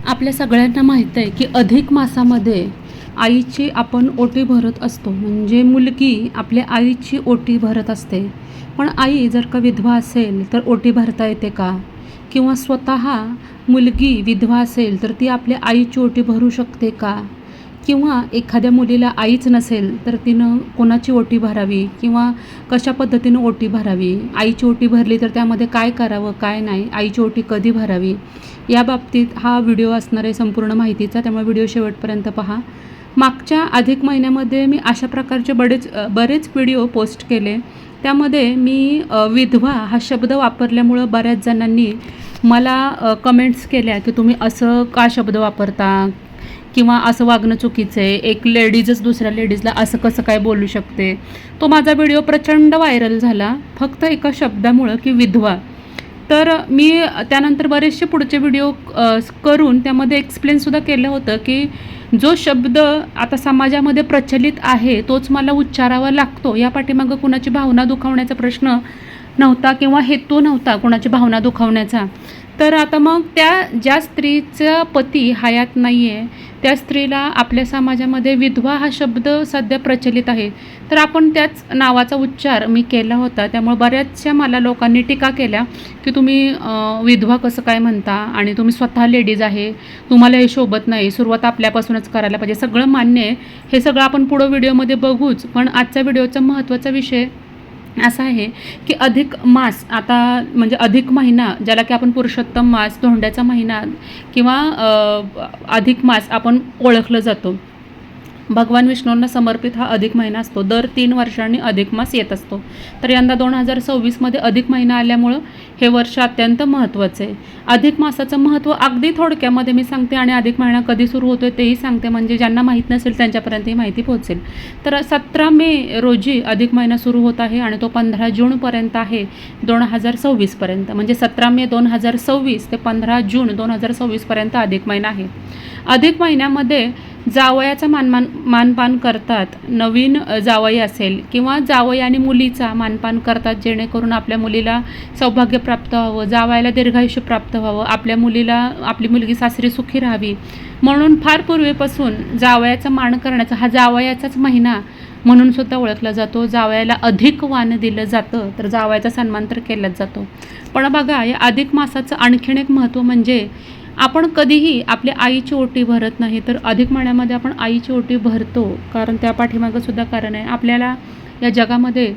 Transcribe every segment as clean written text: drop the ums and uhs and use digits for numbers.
आपल्या सगळ्यांना माहीत आहे की अधिक मासामध्ये आईची आपण ओटी भरत असतो, म्हणजे मुलगी आपल्या आईची ओटी भरत असते. पण आई जर का विधवा असेल तर ओटी भरता येते का? किंवा स्वतः मुलगी विधवा असेल तर ती आपल्या आईची ओटी भरू शकते का? किंवा एखाद्या मुलीला आईच नसेल तर तिनं कोणाची ओटी भरावी किंवा कशा पद्धतीनं ओटी भरावी? आईची ओटी भरली तर त्यामध्ये काय करावं, काय नाही? आईची ओटी कधी भरावी? या बाबतीत हा व्हिडिओ असणार आहे संपूर्ण माहितीचा, त्यामुळे व्हिडिओ शेवटपर्यंत पहा. मागच्या अधिक महिन्यामध्ये मी अशा प्रकारचे बरेच व्हिडिओ पोस्ट केले. त्यामध्ये मी विधवा हा शब्द वापरल्यामुळं बऱ्याच जणांनी मला कमेंट्स केल्या की तुम्ही असं का शब्द वापरता किंवा असं वागणं चुकीचं आहे, एक लेडीजच दुसऱ्या लेडीजला असं कसं काय बोलू शकते. तो माझा व्हिडिओ प्रचंड व्हायरल झाला फक्त एका शब्दामुळं की विधवा. तर मी त्यानंतर बरेचसे पुढचे व्हिडिओ करून त्यामध्ये एक्सप्लेनसुद्धा केलं होतं की जो शब्द आता समाजामध्ये प्रचलित आहे तोच मला उच्चारावा लागतो. या पाठीमागं कुणाची भावना दुखावण्याचा प्रश्न नव्हता किंवा हेतू नव्हता कुणाची भावना दुखावण्याचा. तर आता मग ज्या स्त्रीचा पती हयात नाही आहे त्या स्त्रीला आपल्या समाजामध्ये विधवा हा शब्द सध्या प्रचलित आहे, तर आपण त्याच नावाचा उच्चार मी केला होता. त्यामुळे बऱ्याचशा मला लोकांनी टीका केल्या की तुम्ही विधवा कसं काय म्हणता आणि तुम्ही स्वतः लेडीज आहे, तुम्हाला हे शोभत नाही, सुरुवात आपल्यापासूनच करायला पाहिजे. सगळं मान्य आहे, हे सगळं आपण पुढं व्हिडिओमध्ये बघूच. पण आजच्या व्हिडिओचा महत्त्वाचा विषय असा आहे की अधिक मास, आता म्हणजे अधिक महिना ज्याला की आपण पुरुषोत्तम मास, धोंड्याचा महिना किंवा अधिक मास आपण ओळखलं जातो. भगवान विष्णूंना समर्पित हा अधिक महिना असतो. दर 3 वर्षांनी अधिक मास येत असतो. तर यंदा 2026मध्ये अधिक महिना आल्यामुळं हे वर्ष अत्यंत महत्त्वाचं आहे. अधिक मासाचं महत्त्व अगदी थोडक्यामध्ये मी सांगते आणि अधिक महिना कधी सुरू होतो आहे तेही सांगते, म्हणजे ज्यांना माहीत नसेल त्यांच्यापर्यंत ही माहिती पोहोचेल. तर 17 मे रोजी अधिक महिना सुरू होत आहे आणि तो 15 जूनपर्यंत आहे, 2026पर्यंत. म्हणजे 17 मे 2026 ते 15 जून 2026पर्यंत अधिक महिना आहे. अधिक महिन्यामध्ये जावयाचा मानपान करतात. नवीन जावई असेल किंवा जावई आणि मुलीचा मानपान करतात, जेणेकरून आपल्या मुलीला सौभाग्य प्राप्त व्हावं, जावयाला दीर्घायुष्य प्राप्त व्हावं, आपली मुलगी सासरी सुखी राहावी म्हणून फार पूर्वीपासून जावयाचा मान करण्याचा हा जावयाचाच महिना म्हणून सुद्धा ओळखला जातो. जावयाला अधिक वाण दिलं जातं तर जावयाचा सन्मान तर केलाच जातो. पण बघा, या अधिक मासाचं आणखीन एक महत्त्व म्हणजे आपण कधीही आपल्या आईची ओटी भरत नाही, तर अधिक महिन्यामध्ये आपण आईची ओटी भरतो. कारण त्या पाठीमागं सुद्धा कारण आहे. आपल्याला या जगामध्ये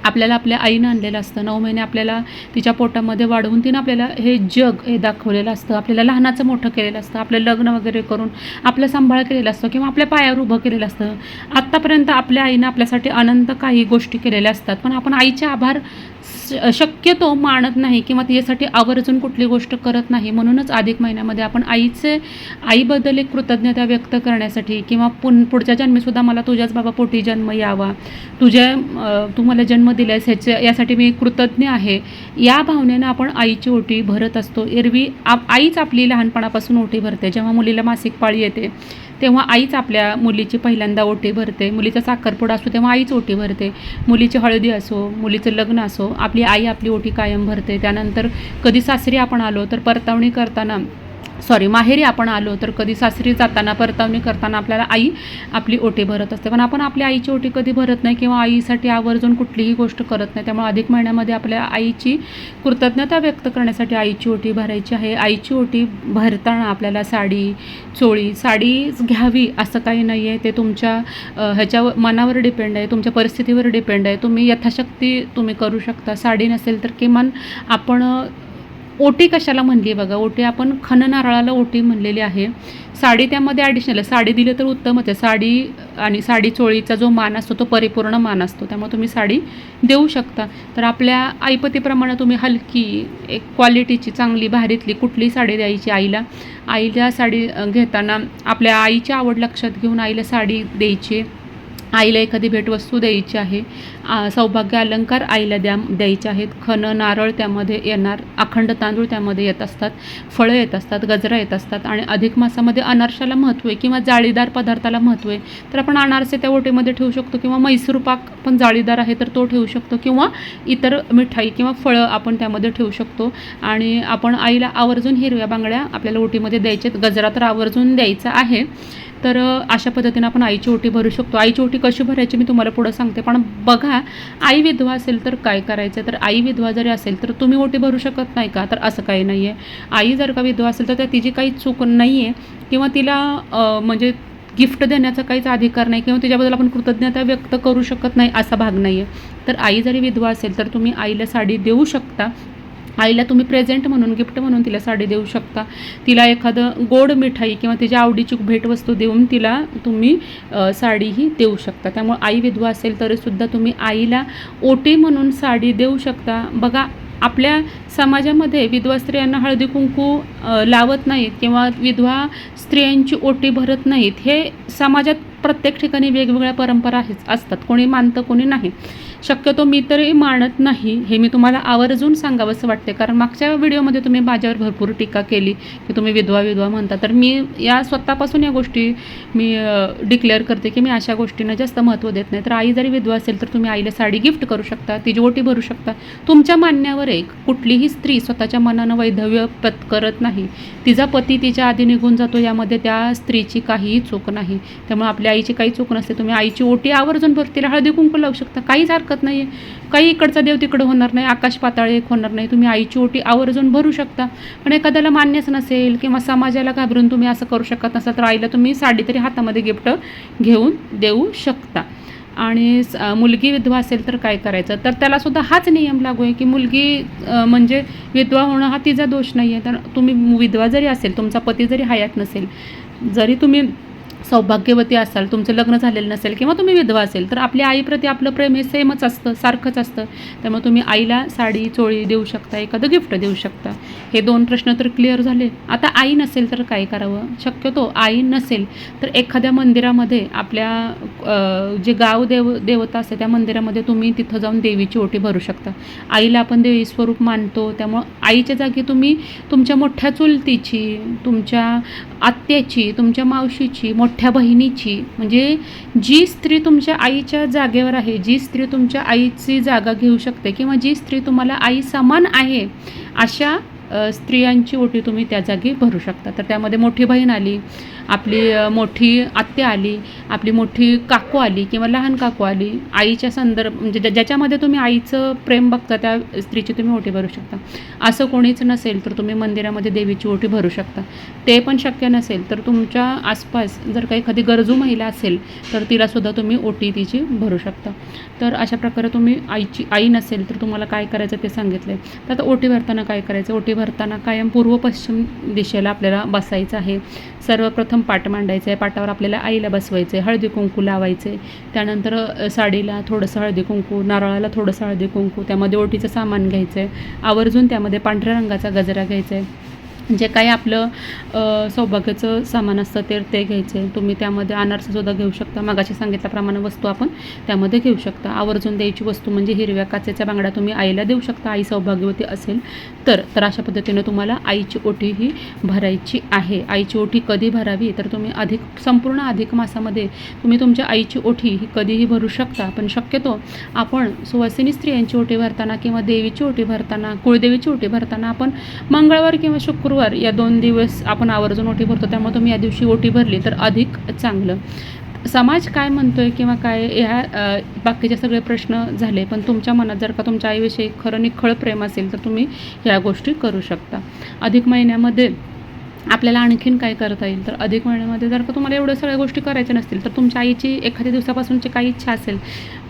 आपल्या आईनं आणलेलं असतं. 9 महिने आपल्याला तिच्या पोटामध्ये वाढवून तिनं आपल्याला हे जग हे दाखवलेलं असतं. आपल्याला लहानाचं मोठं केलेलं असतं, आपलं लग्न वगैरे करून आपलं सांभाळ केलेलं असतं किंवा आपल्या पायावर उभं केलेलं असतं. आत्तापर्यंत आपल्या आईनं आपल्यासाठी अनंत काही गोष्टी केलेल्या असतात, पण आपण आईचे आभार शक्यतो मानत नाही किंवा तिच्यासाठी आवर्जून कुठली गोष्ट करत नाही. म्हणूनच अधिक महिन्यामध्ये आपण आईबद्दल एक कृतज्ञता व्यक्त करण्यासाठी किंवा पुढच्या जन्मीसुद्धा मला तुझ्याच बाबा पोटी जन्म यावा, तू मला जन्म दिल्यास यासाठी मी कृतज्ञ आहे, या भावनेनं आपण आईची ओटी भरत असतो. एरवी आईच आपली लहानपणापासून ओटी भरते. जेव्हा मुलीला मासिक पाळी येते तेव्हा आईच आपल्या मुलीची पहिल्यांदा ओटी भरते. मुलीचा साखरपुडा असतो तेव्हा आईच ओटी भरते. मुलीची हळदी असो, मुलीचं लग्न असो, आपली आई आपली ओटी कायम भरते. त्यानंतर कधी सासरी आपण आलो तर माहेरी आपण आलो तर कधी सासरी जाताना परतावणी करताना आपल्याला आई आपली ओटी भरत असते. पण आपण आपल्या आईची ओटी कधी भरत नाही किंवा आईसाठी आवर्जून कुठलीही गोष्ट करत नाही. त्यामुळे अधिक महिन्यामध्ये आपल्या आईची कृतज्ञता व्यक्त करण्यासाठी आईची ओटी भरायची आहे. आईची ओटी भरताना आपल्याला साडीच घ्यावी असं काही नाही आहे. ते तुमच्या मनावर डिपेंड आहे, तुमच्या परिस्थितीवर डिपेंड आहे. तुम्ही यथाशक्ती तुम्ही करू शकता. साडी नसेल तर किमान आपण ओटी कशाला म्हणली बघा, ओटी आपण खणनारळाला ओटी म्हणलेली आहे. साडी त्यामध्ये ॲडिशनल आहे. साडी दिली तर उत्तमच आहे. साडी आणि साडी चोळीचा जो मान असतो तो परिपूर्ण मान असतो, त्यामुळे तुम्ही साडी देऊ शकता. तर आपल्या आईपतीप्रमाणे तुम्ही हलकी एक क्वालिटीची चांगली भारीतली कुठली साडी द्यायची आईला साडी घेताना आपल्या आईची आवड लक्षात घेऊन आईला साडी द्यायची. आईला एखादी भेटवस्तू द्यायची आहे, सौभाग्य अलंकार आईला द्यायचे आहेत, खणं नारळ त्यामध्ये येणार, अखंड तांदूळ त्यामध्ये येत असतात, फळं येत असतात, गजरा येत असतात. आणि अधिक मासामध्ये अनारशाला महत्त्व आहे किंवा जाळीदार पदार्थाला महत्त्व आहे, तर आपण अनारसे त्या ओटीमध्ये ठेवू शकतो किंवा मैसूर पाक पण जाळीदार आहे तर तो ठेवू शकतो किंवा इतर मिठाई किंवा फळं आपण त्यामध्ये ठेवू शकतो. आणि आपण आईला आवर्जून हिरव्या बांगड्या आपल्याला ओटीमध्ये द्यायच्यात, गजरा तर आवर्जून द्यायचा आहे. तर अशा पद्धतीने आपण आईची ओटी भरू शकतो. आईची ओटी कशी भरायची मी तुम्हाला पुढं सांगते. पण बघा, आई विधवा असेल तर काय करायचं, तर आई विधवा जरी असेल तर तुम्ही ओटी भरू शकत नाही का, तर असं काही नाही आहे. आई जर का विधवा असेल तर तिची काही चूक नाही आहे किंवा तिला म्हणजे गिफ्ट देण्याचा काहीच अधिकार नाही किंवा तिच्याबद्दल आपण कृतज्ञता व्यक्त करू शकत नाही असा भाग नाही आहे. तर आई जरी विधवा असेल तर तुम्ही आईला साडी देऊ शकता. आईला तुम्ही प्रेझेंट म्हणून, गिफ्ट म्हणून तिला साडी देऊ शकता. तिला एखादं गोड मिठाई किंवा तिच्या आवडीची भेटवस्तू देऊन तिला तुम्ही साडीही देऊ शकता. त्यामुळे आई विधवा असेल तरीसुद्धा तुम्ही आईला ओटी म्हणून साडी देऊ शकता. बघा, आपल्या समाजामध्ये विधवा स्त्रियांना हळदी कुंकू लावत नाहीत किंवा विधवा स्त्रियांची ओटी भरत नाहीत. हे समाजात प्रत्येक ठिकाणी वेगवेगळ्या परंपरा असतात, कोणी मानतं कोणी नाही. शक्यतो मी तरी मानत नाही, हे मी तुम्हाला आवर्जून सांगावंसं वाटते. कारण मागच्या व्हिडिओमध्ये तुम्ही माझ्यावर भरपूर टीका केली की तुम्ही विधवा म्हणता. तर मी स्वतःपासून या गोष्टी मी डिक्लेअर करते की मी अशा गोष्टींना जास्त महत्त्व देत नाही. तर आई जरी विधवा असेल तर तुम्ही आईला साडी गिफ्ट करू शकता, तिची ओटी भरू शकता. तुमच्या मान्यावर एक कुठलीही स्त्री स्वतःच्या मनानं वैधव्य करत नाही. तिचा पती तिच्या आधी निघून जातो, यामध्ये त्या स्त्रीची काहीही चूक नाही. त्यामुळे आपल्या आईची काही चूक नसते. तुम्ही आईची ओटी आवर्जून भरतीला हळदी कुंकू लावू शकता, काहीच हरकत नाही आहे. काही इकडचा देव तिकडं होणार नाही, आकाश पाताळ एक होणार नाही. तुम्ही आईची ओटी आवर्जून भरू शकता. पण एखाद्याला मान्यच नसेल किंवा समाजाला घाबरून तुम्ही असं करू शकत नसाल तर आईला तुम्ही साडी तरी हातामध्ये गिफ्ट घेऊन देऊ शकता. आणि मुलगी विधवा असेल तर काय करायचं, तर त्यालासुद्धा हाच नियम लागू आहे की मुलगी म्हणजे विधवा होणं हा तिचा दोष नाही आहे. तर तुम्ही विधवा जरी असेल, तुमचा पती जरी हयात नसेल, जरी तुम्ही सौभाग्यवती असाल, तुमचं लग्न झालेलं नसेल किंवा तुम्ही विधवा असेल, तर आपल्या आईप्रती आपलं प्रेम हे सेमच असतं, सारखंच असतं. त्यामुळे तुम्ही आईला साडी चोळी देऊ शकता, एखादं गिफ्ट देऊ शकता. हे 2 प्रश्न तर क्लिअर झाले. आता आई नसेल तर काय करावं. शक्यतो आई नसेल तर एखाद्या मंदिरामध्ये आपल्या जे देवता असते त्या मंदिरामध्ये तुम्ही तिथं जाऊन देवीची ओटी भरू शकता. आईला आपण देवी स्वरूप मानतो, त्यामुळं आईच्या जागी तुम्ही तुमच्या मोठ्या चुलतीची, तुमच्या आत्याची, तुमच्या मावशीची, मोठ्या बहिणीची, म्हणजे जी स्त्री तुमच्या आईच्या जागेवर आहे, जी स्त्री तुमच्या आईची जागा घेऊ शकते किंवा जी स्त्री तुम्हाला आई समान आहे, अशा स्त्रियांची ओटी तुम्ही त्या जागी भरू शकता. तर त्यामध्ये मोठी बहीण आली, आपली मोठी आत्या आली, आपली मोठी काकू आली किंवा लहान काकू आली, आईच्या म्हणजे ज्याच्यामध्ये तुम्ही आईचं प्रेम बघता त्या स्त्रीची तुम्ही ओटी भरू शकता. असं कोणीच नसेल तर तुम्ही मंदिरामध्ये देवीची ओटी भरू शकता. ते पण शक्य नसेल तर तुमच्या आसपास जर काही एखादी गरजू महिला असेल तर तिलासुद्धा तुम्ही ओटी तिची भरू शकता. तर अशा प्रकारे तुम्ही आई नसेल तर तुम्हाला काय करायचं ते सांगितलं आहे. तर आता ओटी भरताना काय करायचं. ओटी भरताना कायम पूर्व पश्चिम दिशेला आपल्याला बसायचं आहे. सर्वप्रथम पाट मांडायचं आहे, पाटावर आपल्याला आईला बसवायचं आहे, हळदी कुंकू लावायचं आहे. त्यानंतर साडीला थोडंसं हळदी कुंकू, नारळाला थोडंसं हळदी कुंकू, त्यामध्ये ओटीचं सामान घ्यायचं आहे. आवर्जून त्यामध्ये पांढऱ्या रंगाचा गजरा घ्यायचा आहे. जे काही आपलं सौभाग्याचं सामान असतं ते घ्यायचं आहे. तुम्ही त्यामध्ये अनारसंसुद्धा घेऊ शकता. मगाशी सांगितल्याप्रमाणे वस्तू आपण त्यामध्ये घेऊ शकता. आवर्जून द्यायची वस्तू म्हणजे हिरव्या काचेच्या बांगड्या तुम्ही आईला देऊ शकता, आई सौभाग्यवती असेल तर अशा पद्धतीने तुम्हाला आईची ओटी ही भरायची आहे. आईची ओटी कधी भरावी तर तुम्ही संपूर्ण अधिक मासामध्ये तुम्ही तुमच्या आईची ओटी ही कधीही भरू शकता. पण शक्यतो आपण सुवासिनी स्त्रियांची ओटी भरताना किंवा देवीची ओटी भरताना, कुळदेवीची ओटी भरताना आपण मंगळवार किंवा शुक्रवार या 2 दिवस आपण आवर्जून ओटी भरतो. त्यामुळे तुम्ही या दिवशी ओटी भरली तर अधिक चांगलं. समाज काय म्हणतोय किंवा काय ह्या बाकीचे सगळे प्रश्न झाले, पण तुमच्या मनात जर का तुमच्या आईविषयी खरं निखळ प्रेम असेल तर तुम्ही ह्या गोष्टी करू शकता. अधिक महिन्यामध्ये आपल्याला आणखीन काय करता येईल, तर अधिक महिन्यामध्ये जर का तुम्हाला एवढ्या सगळ्या गोष्टी करायच्या नसतील तर तुमच्या आईची एखाद्या दिवसापासूनची काही इच्छा असेल,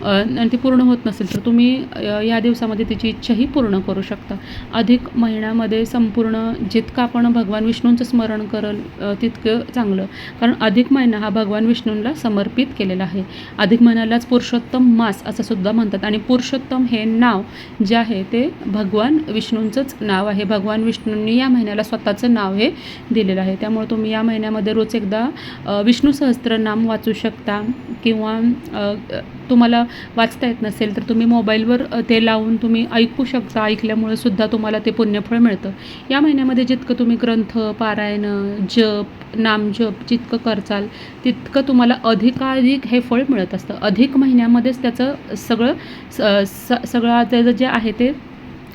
आणि ती पूर्ण होत नसेल तर तुम्ही या दिवसामध्ये तिची इच्छाही पूर्ण करू शकता. अधिक महिन्यामध्ये संपूर्ण जितकं आपण भगवान विष्णूंचं स्मरण करल तितकं चांगलं. कारण अधिक महिना हा भगवान विष्णूंना समर्पित केलेला आहे. अधिक महिन्यालाच पुरुषोत्तम मास असं सुद्धा म्हणतात आणि पुरुषोत्तम हे नाव जे आहे ते भगवान विष्णूंचंच नाव आहे. भगवान विष्णूंनी या महिन्याला स्वतःचं नाव हे दिलेलं आहे. त्यामुळे तुम्ही या महिन्यामध्ये रोज एकदा विष्णू सहस्त्रनाम वाचू शकता किंवा तुम्हाला वाचता येत नसेल तर तुम्ही मोबाईलवर ते लावून तुम्ही ऐकू शकता. ऐकल्यामुळे सुद्धा तुम्हाला ते पुण्यफळ मिळतं. या महिन्यामध्ये जितकं तुम्ही ग्रंथ पारायण जप नामजप जितकं करचाल तितकं तुम्हाला अधिकाधिक हे फळ मिळत असतं. अधिक महिन्यामध्येच त्याचं सगळं त्याचं जे आहे ते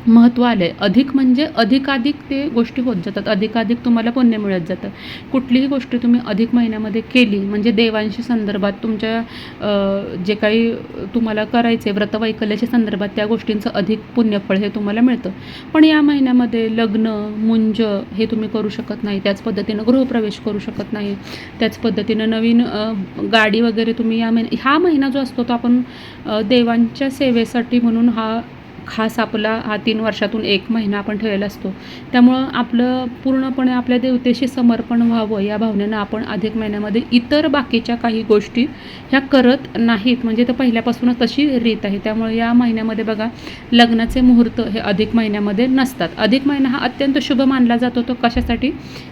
महत्त्व आलं आहे. अधिक म्हणजे अधिकाधिक ते गोष्टी होत जातात. अधिकाधिक तुम्हाला पुण्य मिळत जातं. कुठलीही गोष्ट तुम्ही अधिक महिन्यामध्ये केली म्हणजे देवांशी संदर्भात तुमच्या जे काही तुम्हाला करायचे व्रतवैकल्याच्या संदर्भात त्या गोष्टींचं अधिक पुण्यफळ हे तुम्हाला मिळतं. पण या महिन्यामध्ये लग्न मुंज हे तुम्ही करू शकत नाही. त्याच पद्धतीनं गृहप्रवेश करू शकत नाही. त्याच पद्धतीनं नवीन गाडी वगैरे तुम्ही हा महिना जो असतो तो आपण देवांच्या सेवेसाठी म्हणून खास आपला हा 3 वर्षातून 1 महिना आपण ठेवलेला असतो. त्यामुळं आपलं पूर्णपणे आपल्या देवतेशी समर्पण व्हावं या भावनेनं आपण अधिक महिन्यामध्ये इतर बाकीच्या काही गोष्टी ह्या करत नाहीत. म्हणजे तर पहिल्यापासूनच तशी रीत आहे. त्यामुळे या महिन्यामध्ये बघा लग्नाचे मुहूर्त हे अधिक महिन्यामध्ये नसतात. अधिक महिना हा अत्यंत शुभ मानला जातो. तो कशासाठी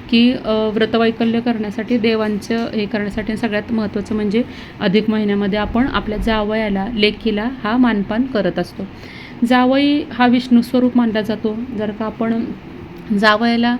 की व्रतवैकल्य करण्यासाठी देवांचं हे करण्यासाठी. सगळ्यात महत्त्वाचं म्हणजे अधिक महिन्यामध्ये आपण आपल्या जावयाला लेकीला हा मानपान करत असतो. जावई हा विष्णू स्वरूप मानला जातो. जर का आपण जावयाला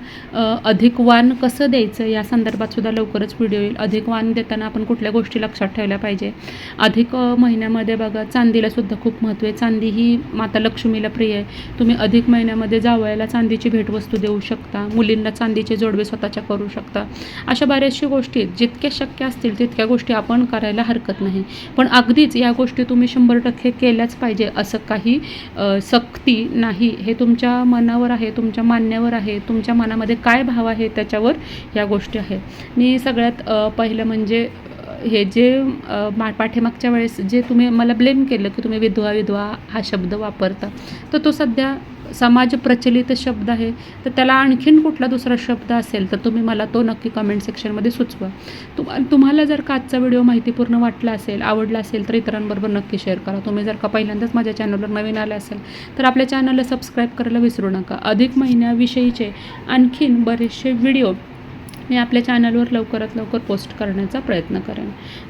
अधिक वाण कसं द्यायचं या संदर्भात सुद्धा लवकरच व्हिडिओ येईल. अधिक वाण देताना आपण कुठल्या गोष्टी लक्षात ठेवल्या पाहिजे. अधिक महिन्यामध्ये बघा चांदीला सुद्धा खूप महत्त्व आहे. चांदी ही माता लक्ष्मीला प्रिय आहे. तुम्ही अधिक महिन्यामध्ये जावयाला चांदीची भेटवस्तू देऊ शकता. मुलींना चांदीचे जोडवे स्वतःच्या करू शकता. अशा बऱ्याचशा गोष्टी जितक्या शक्य असतील तितक्या गोष्टी आपण करायला हरकत नाही. पण अगदीच या गोष्टी तुम्ही 100% केल्याच पाहिजे असं काही सक्ती नाही. हे तुमच्या मनावर आहे, तुमच्या मान्यावर आहे, तुमच्या मनामध्ये काय भाव आहे त्याच्यावर या गोष्टी आहेत. मी सगळ्यात पहिलं म्हणजे हे जे पाठीमागच्या वेळेस जे तुम्ही मला ब्लेम केलं की तुम्ही विधवा हा शब्द वापरता तर तो सध्या समाज प्रचलित शब्द आहे. तर त्याला आणखीन कुठला दुसरा शब्द असेल तर तुम्ही मला तो नक्की कमेंट सेक्शनमध्ये सुचवा. तुम्हाला जर का आजचा व्हिडिओ माहितीपूर्ण वाटला असेल आवडला असेल तर इतरांबरोबर नक्की शेअर करा. तुम्ही जर का पहिल्यांदाच माझ्या चॅनलवर नवीन आले असेल तर आपल्या चॅनलला सबस्क्राईब करायला विसरू नका. अधिक महिन्याविषयीचे आणखीन बरेचसे व्हिडिओ मी आपल्या चॅनलवर लवकरात लवकर पोस्ट करण्याचा प्रयत्न करेन.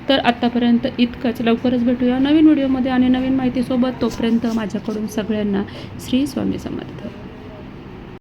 तर आत्तापर्यंत इतकंच. लवकरच भेटूया नवीन व्हिडिओमध्ये आणि नवीन माहितीसोबत. तोपर्यंत माझ्याकडून सगळ्यांना श्री स्वामी समर्थ.